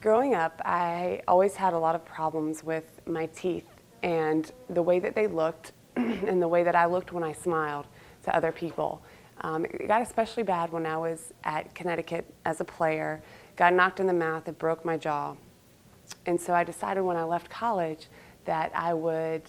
Growing up, I always had a lot of problems with my teeth and the way that they looked and the way that I looked when I smiled to other people. It got especially bad when I was at Connecticut as a player, got knocked in the mouth, it broke my jaw. And so I decided when I left college that I would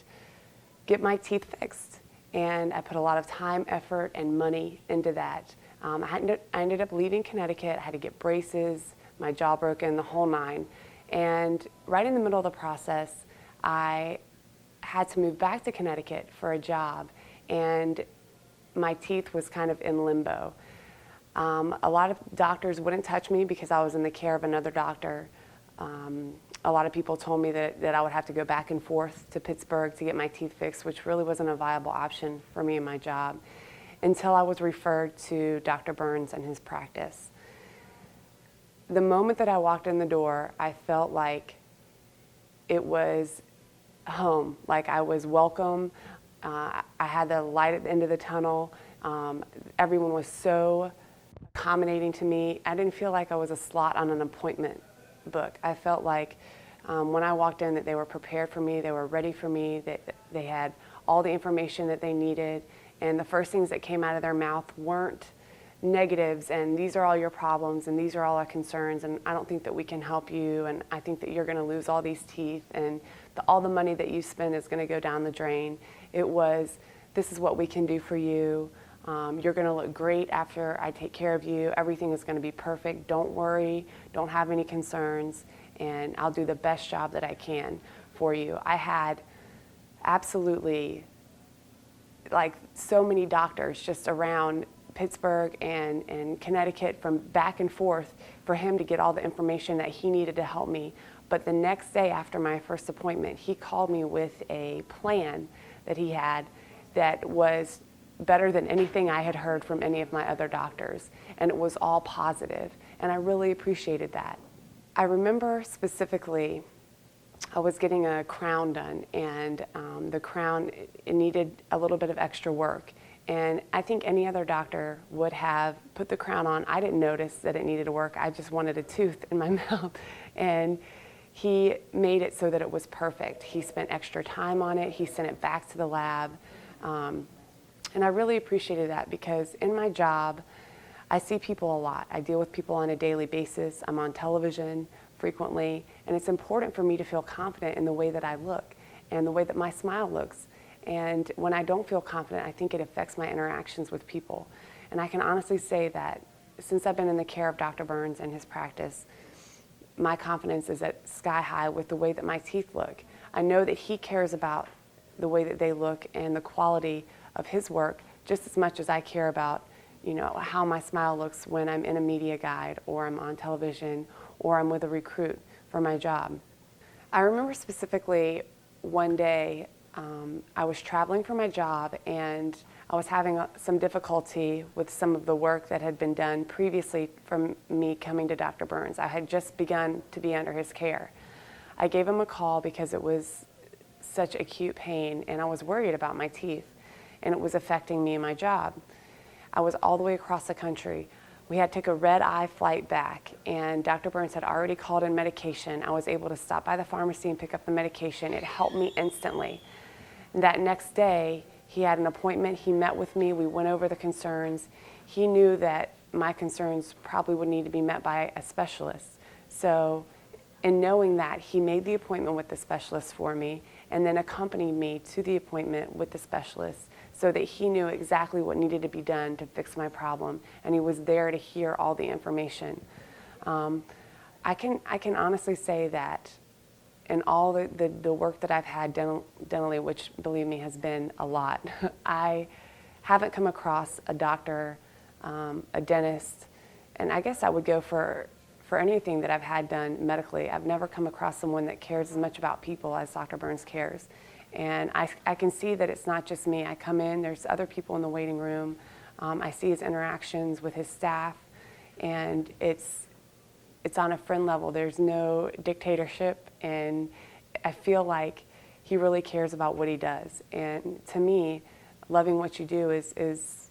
get my teeth fixed. And I put a lot of time, effort, and money into that. I ended up leaving Connecticut. I had to get braces, my jaw broken, the whole nine. And right in the middle of the process, I had to move back to Connecticut for a job. And my teeth was kind of in limbo. A lot of doctors wouldn't touch me because I was in the care of another doctor. A lot of people told me that I would have to go back and forth to Pittsburgh to get my teeth fixed, which really wasn't a viable option for me and my job, until I was referred to Dr. Burns and his practice. The moment that I walked in the door, I felt like it was home, like I was welcome. I had the light at the end of the tunnel. Everyone was so accommodating to me. I didn't feel like I was a slot on an appointment book. I felt like when I walked in that they were prepared for me, they were ready for me, that they had all the information that they needed, and the first things that came out of their mouth weren't negatives and these are all your problems and these are all our concerns and I don't think that we can help you and I think that you're going to lose all these teeth and all the money that you spend is going to go down the drain. It was, this is what we can do for you. You're going to look great after I take care of you. Everything is going to be perfect. Don't worry. Don't have any concerns. And I'll do the best job that I can for you. I had absolutely like so many doctors just around Pittsburgh and Connecticut from back and forth for him to get all the information that he needed to help me. But the next day after my first appointment, he called me with a plan that he had that was better than anything I had heard from any of my other doctors. And it was all positive. And I really appreciated that. I remember specifically, I was getting a crown done and the crown, it needed a little bit of extra work. And I think any other doctor would have put the crown on. I didn't notice that it needed work. I just wanted a tooth in my mouth. And he made it so that it was perfect. He spent extra time on it. He sent it back to the lab. And I really appreciated that because in my job, I see people a lot. I deal with people on a daily basis. I'm on television frequently. And it's important for me to feel confident in the way that I look and the way that my smile looks. And when I don't feel confident, I think it affects my interactions with people. And I can honestly say that since I've been in the care of Dr. Burns and his practice, my confidence is at sky high with the way that my teeth look. I know that he cares about the way that they look and the quality of his work just as much as I care about, you know, how my smile looks when I'm in a media guide or I'm on television or I'm with a recruit for my job. I remember specifically one day I was traveling for my job and I was having some difficulty with some of the work that had been done previously from me coming to Dr. Burns. I had just begun to be under his care. I gave him a call because it was such acute pain and I was worried about my teeth and it was affecting me and my job. I was all the way across the country. We had to take a red-eye flight back and Dr. Burns had already called in medication. I was able to stop by the pharmacy and pick up the medication. It helped me instantly. That next day, he had an appointment. He met with me. We went over the concerns. He knew that my concerns probably would need to be met by a specialist. So in knowing that, he made the appointment with the specialist for me and then accompanied me to the appointment with the specialist so that he knew exactly what needed to be done to fix my problem. And he was there to hear all the information. I can honestly say that in all the work that I've had dentally, which believe me has been a lot, I haven't come across a doctor, a dentist, and I guess I would go for anything that I've had done medically. I've never come across someone that cares as much about people as Dr. Burns cares. And I can see that it's not just me. I come in, there's other people in the waiting room. I see his interactions with his staff, and it's on a friend level. There's no dictatorship, and I feel like he really cares about what he does. And to me, loving what you do is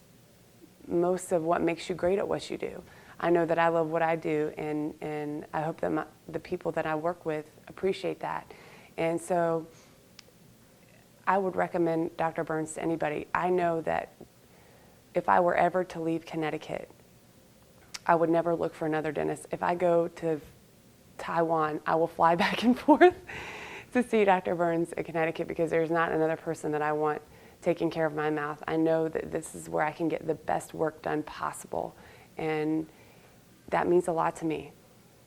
most of what makes you great at what you do. I know that I love what I do, and I hope that the people that I work with appreciate that. And so I would recommend Dr. Burns to anybody. I know that if I were ever to leave Connecticut, I would never look for another dentist. If I go to Taiwan, I will fly back and forth to see Dr. Burns in Connecticut, because there's not another person that I want taking care of my mouth. I know that this is where I can get the best work done possible, and that means a lot to me.